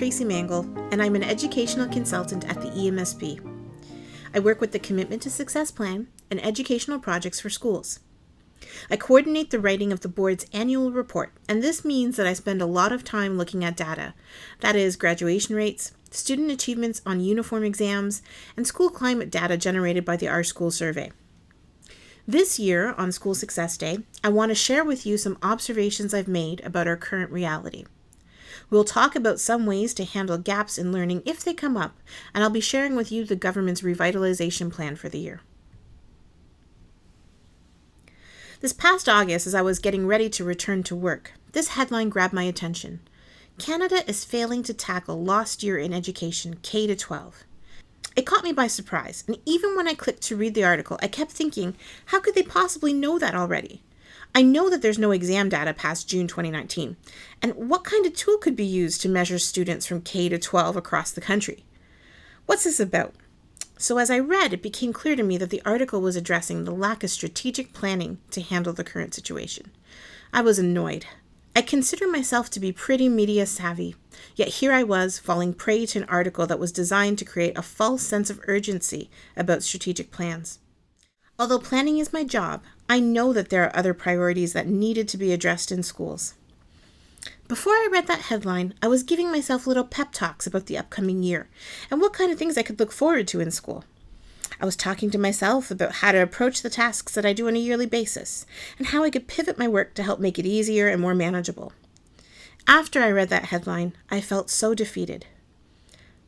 Tracy Mangal, and I'm an educational consultant at the EMSB. I work with the Commitment to Success Plan and educational projects for schools. I coordinate the writing of the board's annual report, and this means that I spend a lot of time looking at data. That is, graduation rates, student achievements on uniform exams, and school climate data generated by the Our School survey. This year, on School Success Day, I want to share with you some observations I've made about our current reality. We'll talk about some ways to handle gaps in learning if they come up, and I'll be sharing with you the government's revitalization plan for the year. This past August, as I was getting ready to return to work, this headline grabbed my attention. Canada is failing to tackle lost year in education, K-12. It caught me by surprise, and even when I clicked to read the article, I kept thinking, how could they possibly know that already? I know that there's no exam data past June 2019, and what kind of tool could be used to measure students from K to 12 across the country? What's this about? So as I read, it became clear to me that the article was addressing the lack of strategic planning to handle the current situation. I was annoyed. I consider myself to be pretty media savvy, yet here I was falling prey to an article that was designed to create a false sense of urgency about strategic plans. Although planning is my job, I know that there are other priorities that needed to be addressed in schools. Before I read that headline, I was giving myself little pep talks about the upcoming year and what kind of things I could look forward to in school. I was talking to myself about how to approach the tasks that I do on a yearly basis and how I could pivot my work to help make it easier and more manageable. After I read that headline, I felt so defeated.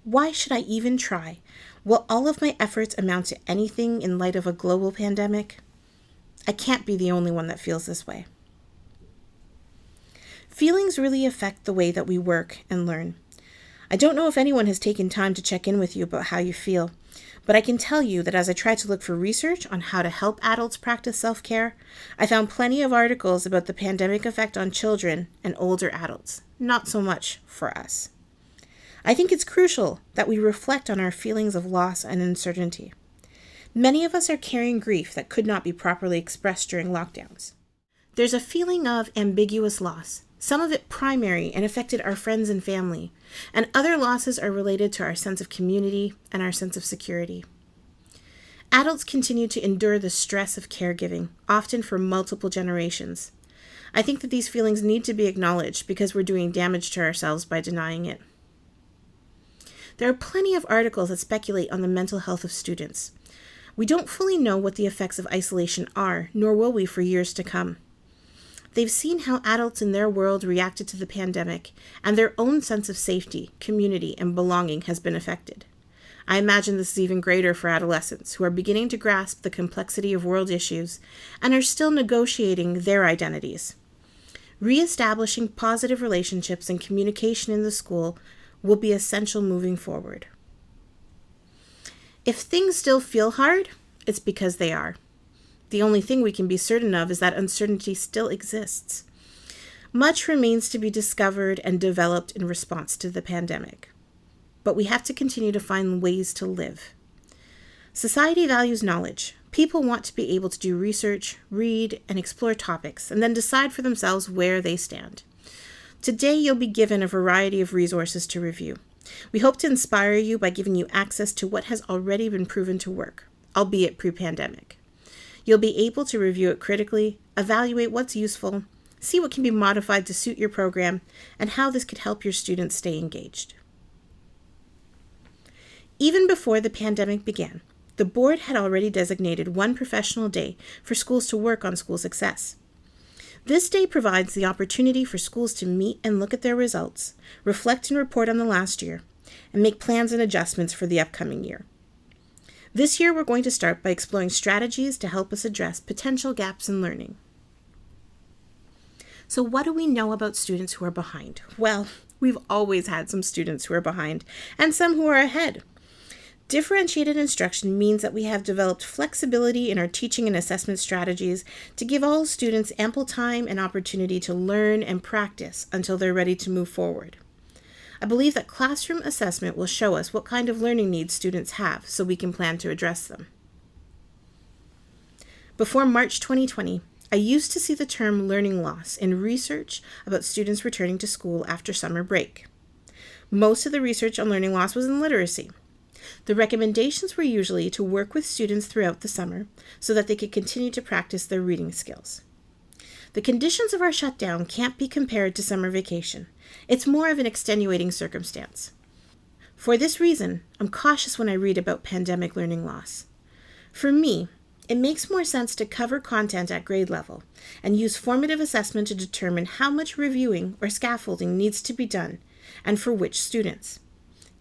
Why should I even try? Will all of my efforts amount to anything in light of a global pandemic? I can't be the only one that feels this way. Feelings really affect the way that we work and learn. I don't know if anyone has taken time to check in with you about how you feel, but I can tell you that as I tried to look for research on how to help adults practice self-care, I found plenty of articles about the pandemic effect on children and older adults, not so much for us. I think it's crucial that we reflect on our feelings of loss and uncertainty. Many of us are carrying grief that could not be properly expressed during lockdowns. There's a feeling of ambiguous loss, some of it primary and affected our friends and family, and other losses are related to our sense of community and our sense of security. Adults continue to endure the stress of caregiving, often for multiple generations. I think that these feelings need to be acknowledged because we're doing damage to ourselves by denying it. There are plenty of articles that speculate on the mental health of students. We don't fully know what the effects of isolation are, nor will we for years to come. They've seen how adults in their world reacted to the pandemic, and their own sense of safety, community, and belonging has been affected. I imagine this is even greater for adolescents who are beginning to grasp the complexity of world issues and are still negotiating their identities. Reestablishing positive relationships and communication in the school will be essential moving forward. If things still feel hard, it's because they are. The only thing we can be certain of is that uncertainty still exists. Much remains to be discovered and developed in response to the pandemic. But we have to continue to find ways to live. Society values knowledge. People want to be able to do research, read, and explore topics, and then decide for themselves where they stand. Today, you'll be given a variety of resources to review. We hope to inspire you by giving you access to what has already been proven to work, albeit pre-pandemic. You'll be able to review it critically, evaluate what's useful, see what can be modified to suit your program, and how this could help your students stay engaged. Even before the pandemic began, the board had already designated one professional day for schools to work on school success. This day provides the opportunity for schools to meet and look at their results, reflect and report on the last year, and make plans and adjustments for the upcoming year. This year, we're going to start by exploring strategies to help us address potential gaps in learning. So what do we know about students who are behind? Well, we've always had some students who are behind and some who are ahead. Differentiated instruction means that we have developed flexibility in our teaching and assessment strategies to give all students ample time and opportunity to learn and practice until they're ready to move forward. I believe that classroom assessment will show us what kind of learning needs students have so we can plan to address them. Before March 2020, I used to see the term learning loss in research about students returning to school after summer break. Most of the research on learning loss was in literacy. The recommendations were usually to work with students throughout the summer so that they could continue to practice their reading skills. The conditions of our shutdown can't be compared to summer vacation. It's more of an extenuating circumstance. For this reason, I'm cautious when I read about pandemic learning loss. For me, it makes more sense to cover content at grade level and use formative assessment to determine how much reviewing or scaffolding needs to be done and for which students.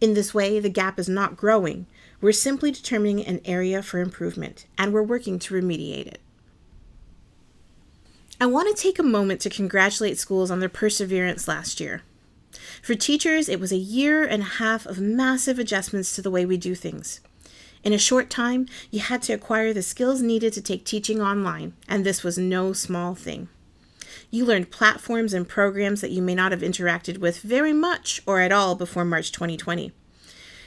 In this way, the gap is not growing. We're simply determining an area for improvement, and we're working to remediate it. I want to take a moment to congratulate schools on their perseverance last year. For teachers, it was a year and a half of massive adjustments to the way we do things. In a short time, you had to acquire the skills needed to take teaching online, and this was no small thing. You learned platforms and programs that you may not have interacted with very much or at all before March 2020.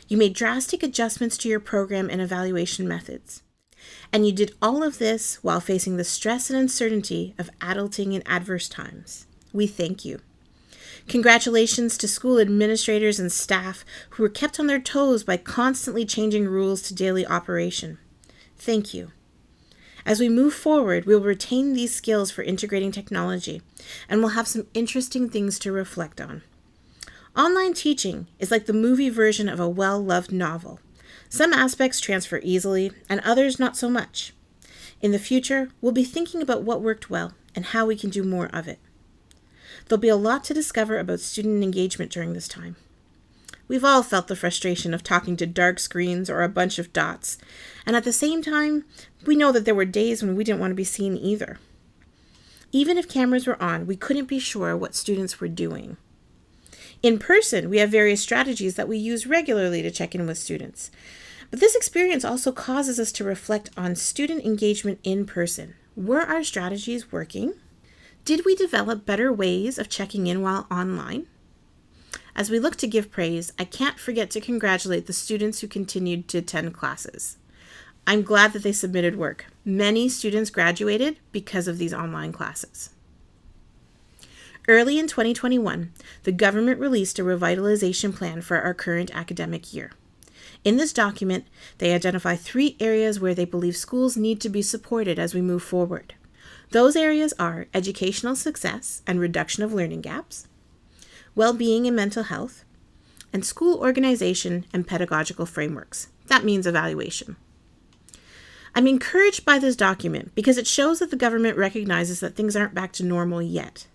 You made drastic adjustments to your program and evaluation methods. And you did all of this while facing the stress and uncertainty of adulting in adverse times. We thank you. Congratulations to school administrators and staff who were kept on their toes by constantly changing rules to daily operation. Thank you. As we move forward, we will retain these skills for integrating technology, and we'll have some interesting things to reflect on. Online teaching is like the movie version of a well-loved novel. Some aspects transfer easily, and others not so much. In the future, we'll be thinking about what worked well and how we can do more of it. There'll be a lot to discover about student engagement during this time. We've all felt the frustration of talking to dark screens or a bunch of dots, and at the same time, we know that there were days when we didn't want to be seen either. Even if cameras were on, we couldn't be sure what students were doing. In person, we have various strategies that we use regularly to check in with students. But this experience also causes us to reflect on student engagement in person. Were our strategies working? Did we develop better ways of checking in while online? As we look to give praise, I can't forget to congratulate the students who continued to attend classes. I'm glad that they submitted work. Many students graduated because of these online classes. Early in 2021, the government released a revitalization plan for our current academic year. In this document, they identify 3 areas where they believe schools need to be supported as we move forward. Those areas are educational success and reduction of learning gaps, well-being and mental health, and school organization and pedagogical frameworks. That means evaluation. I'm encouraged by this document because it shows that the government recognizes that things aren't back to normal yet.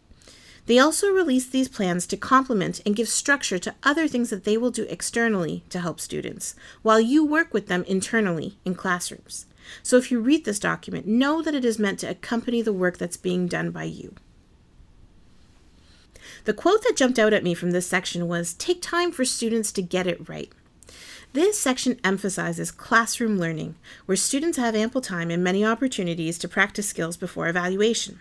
They also release these plans to complement and give structure to other things that they will do externally to help students, while you work with them internally in classrooms. So if you read this document, know that it is meant to accompany the work that's being done by you. The quote that jumped out at me from this section was, "Take time for students to get it right." This section emphasizes classroom learning, where students have ample time and many opportunities to practice skills before evaluation.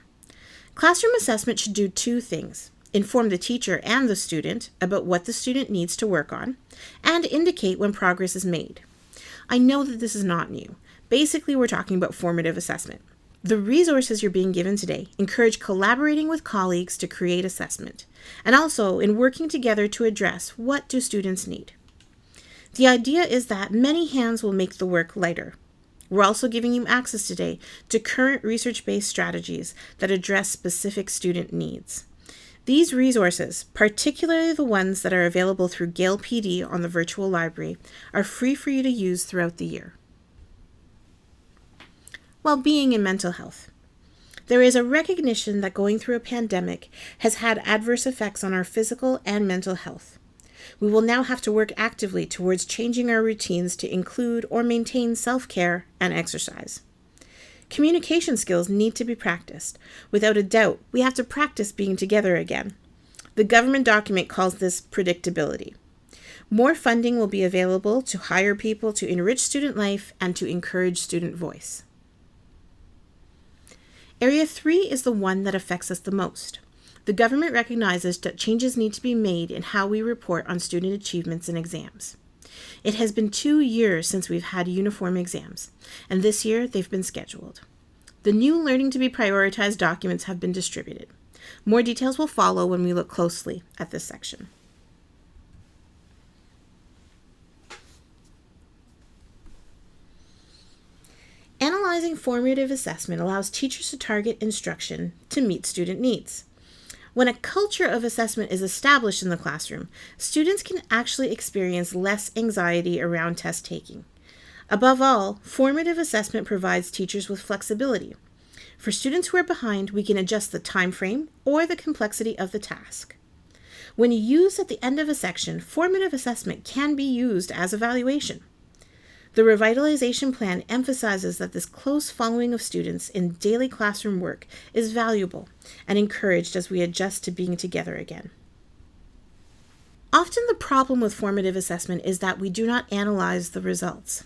Classroom assessment should do 2 things: inform the teacher and the student about what the student needs to work on, and indicate when progress is made. I know that this is not new. Basically, we're talking about formative assessment. The resources you're being given today encourage collaborating with colleagues to create assessment, and also in working together to address what do students need. The idea is that many hands will make the work lighter. We're also giving you access today to current research-based strategies that address specific student needs. These resources, particularly the ones that are available through Gale PD on the virtual library, are free for you to use throughout the year. Well-being and mental health. There is a recognition that going through a pandemic has had adverse effects on our physical and mental health. We will now have to work actively towards changing our routines to include or maintain self-care and exercise. Communication skills need to be practiced. Without a doubt, we have to practice being together again. The government document calls this predictability. More funding will be available to hire people to enrich student life and to encourage student voice. Area 3 is the one that affects us the most. The government recognizes that changes need to be made in how we report on student achievements and exams. It has been 2 years since we've had uniform exams, and this year they've been scheduled. The new Learning to be Prioritized documents have been distributed. More details will follow when we look closely at this section. Utilizing formative assessment allows teachers to target instruction to meet student needs. When a culture of assessment is established in the classroom, students can actually experience less anxiety around test taking. Above all, formative assessment provides teachers with flexibility. For students who are behind, we can adjust the time frame or the complexity of the task. When used at the end of a section, formative assessment can be used as evaluation. The revitalization plan emphasizes that this close following of students in daily classroom work is valuable and encouraged as we adjust to being together again. Often the problem with formative assessment is that we do not analyze the results.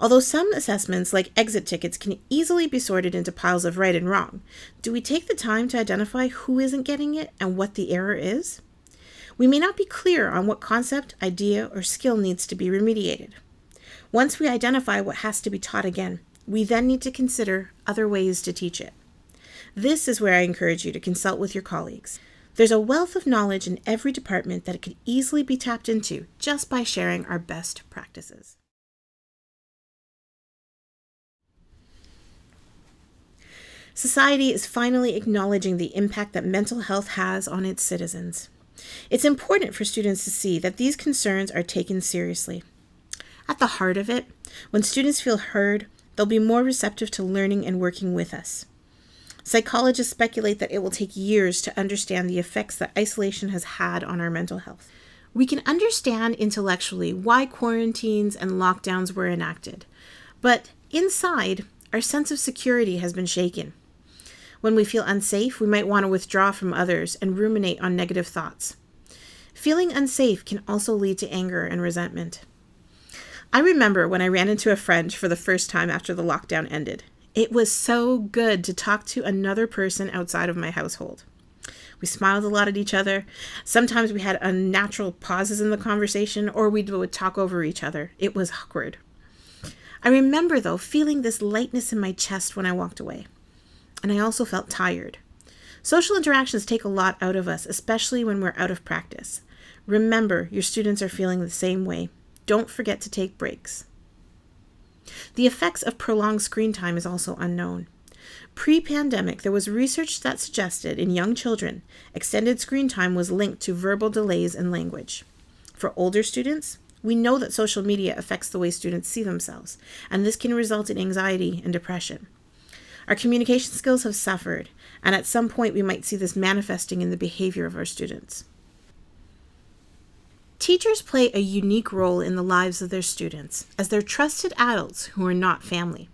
Although some assessments, like exit tickets, can easily be sorted into piles of right and wrong, do we take the time to identify who isn't getting it and what the error is? We may not be clear on what concept, idea, or skill needs to be remediated. Once we identify what has to be taught again, we then need to consider other ways to teach it. This is where I encourage you to consult with your colleagues. There's a wealth of knowledge in every department that could easily be tapped into just by sharing our best practices. Society is finally acknowledging the impact that mental health has on its citizens. It's important for students to see that these concerns are taken seriously. At the heart of it, when students feel heard, they'll be more receptive to learning and working with us. Psychologists speculate that it will take years to understand the effects that isolation has had on our mental health. We can understand intellectually why quarantines and lockdowns were enacted, but inside, our sense of security has been shaken. When we feel unsafe, we might want to withdraw from others and ruminate on negative thoughts. Feeling unsafe can also lead to anger and resentment. I remember when I ran into a friend for the first time after the lockdown ended. It was so good to talk to another person outside of my household. We smiled a lot at each other. Sometimes we had unnatural pauses in the conversation, or we would talk over each other. It was awkward. I remember, though, feeling this lightness in my chest when I walked away. And I also felt tired. Social interactions take a lot out of us, especially when we're out of practice. Remember, your students are feeling the same way. Don't forget to take breaks. The effects of prolonged screen time is also unknown. Pre-pandemic, there was research that suggested in young children, extended screen time was linked to verbal delays in language. For older students, we know that social media affects the way students see themselves, and this can result in anxiety and depression. Our communication skills have suffered, and at some point we might see this manifesting in the behavior of our students. Teachers play a unique role in the lives of their students as they're trusted adults who are not family.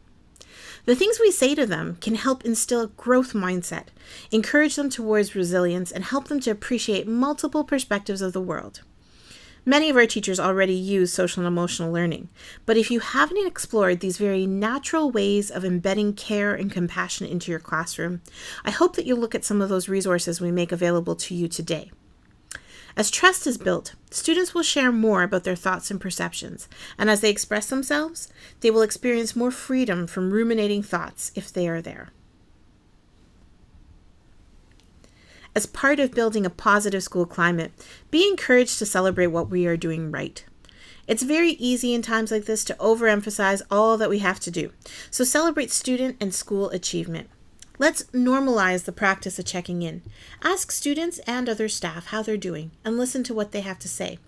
The things we say to them can help instill a growth mindset, encourage them towards resilience, and help them to appreciate multiple perspectives of the world. Many of our teachers already use social and emotional learning, but if you haven't explored these very natural ways of embedding care and compassion into your classroom, I hope that you'll look at some of those resources we make available to you today. As trust is built, students will share more about their thoughts and perceptions, and as they express themselves, they will experience more freedom from ruminating thoughts if they are there. As part of building a positive school climate, be encouraged to celebrate what we are doing right. It's very easy in times like this to overemphasize all that we have to do, so celebrate student and school achievement. Let's normalize the practice of checking in. Ask students and other staff how they're doing and listen to what they have to say.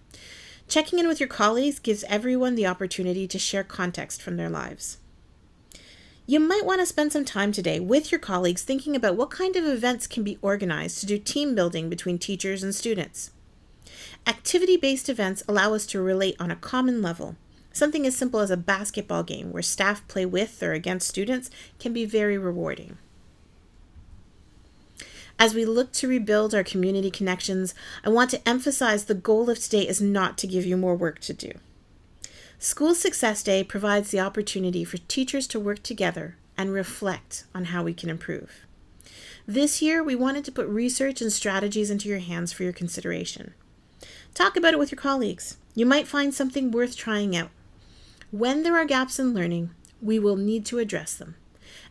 Checking in with your colleagues gives everyone the opportunity to share context from their lives. You might want to spend some time today with your colleagues thinking about what kind of events can be organized to do team building between teachers and students. Activity-based events allow us to relate on a common level. Something as simple as a basketball game where staff play with or against students can be very rewarding. As we look to rebuild our community connections, I want to emphasize the goal of today is not to give you more work to do. School Success Day provides the opportunity for teachers to work together and reflect on how we can improve. This year, we wanted to put research and strategies into your hands for your consideration. Talk about it with your colleagues. You might find something worth trying out. When there are gaps in learning, we will need to address them.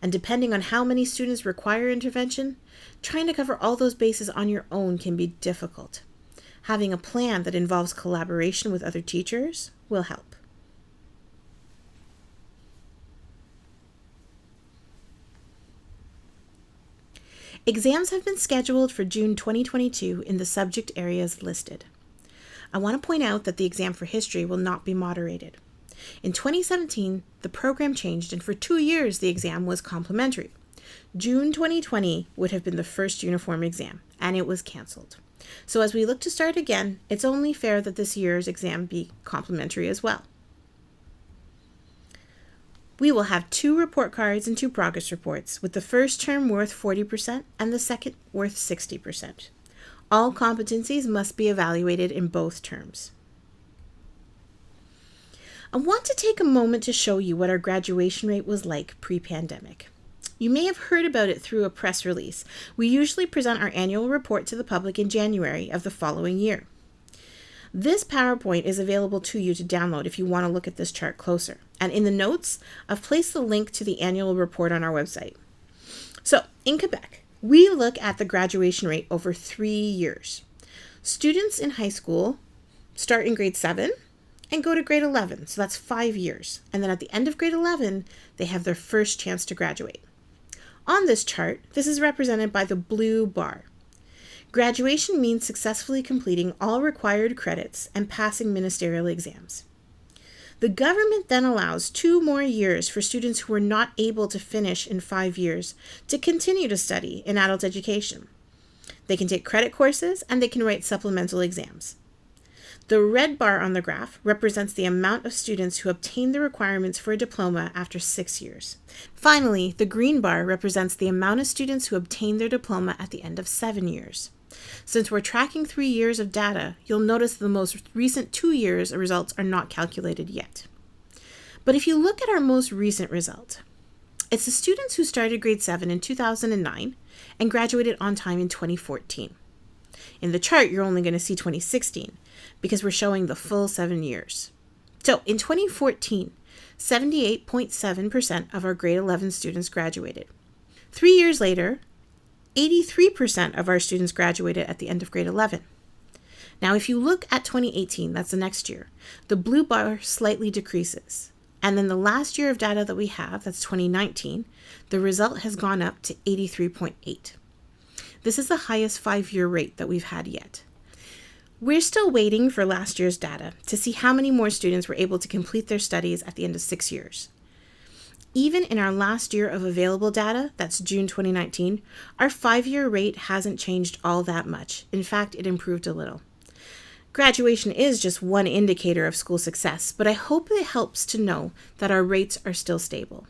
And depending on how many students require intervention, trying to cover all those bases on your own can be difficult. Having a plan that involves collaboration with other teachers will help. Exams have been scheduled for June 2022 in the subject areas listed. I want to point out that the exam for history will not be moderated. In 2017, the program changed, and for 2 years the exam was complimentary. June 2020 would have been the first uniform exam, and it was canceled. So as we look to start again, it's only fair that this year's exam be complimentary as well. We will have 2 report cards and 2 progress reports, with the first term worth 40% and the second worth 60%. All competencies must be evaluated in both terms. I want to take a moment to show you what our graduation rate was like pre-pandemic. You may have heard about it through a press release. We usually present our annual report to the public in January of the following year. This PowerPoint is available to you to download if you want to look at this chart closer. And in the notes, I've placed the link to the annual report on our website. So, in Quebec, we look at the graduation rate over 3 years. Students in high school start in grade 7 and go to grade 11, so that's 5 years. And then at the end of grade 11, they have their first chance to graduate. On this chart, this is represented by the blue bar. Graduation means successfully completing all required credits and passing ministerial exams. The government then allows 2 more years for students who are not able to finish in 5 years to continue to study in adult education. They can take credit courses and they can write supplemental exams. The red bar on the graph represents the amount of students who obtain the requirements for a diploma after 6 years. Finally, the green bar represents the amount of students who obtain their diploma at the end of 7 years. Since we're tracking 3 years of data, you'll notice the most recent 2 years results are not calculated yet. But if you look at our most recent result, it's the students who started grade 7 in 2009 and graduated on time in 2014. In the chart, you're only going to see 2016 because we're showing the full 7 years. So in 2014, 78.7% of our grade 11 students graduated. 3 years later, 83% of our students graduated at the end of grade 11. Now, if you look at 2018, that's the next year, the blue bar slightly decreases. And then the last year of data that we have, that's 2019, the result has gone up to 83.8. This is the highest 5-year rate that we've had yet. We're still waiting for last year's data to see how many more students were able to complete their studies at the end of 6 years. Even in our last year of available data, that's June 2019, our 5-year rate hasn't changed all that much. In fact, it improved a little. Graduation is just one indicator of school success, but I hope it helps to know that our rates are still stable.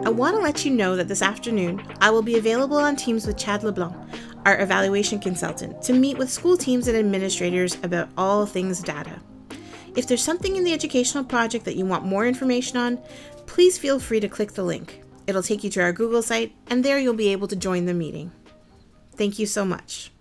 I want to let you know that this afternoon, I will be available on Teams with Chad LeBlanc, our evaluation consultant, to meet with school teams and administrators about all things data. If there's something in the educational project that you want more information on, please feel free to click the link. It'll take you to our Google site, and there you'll be able to join the meeting. Thank you so much.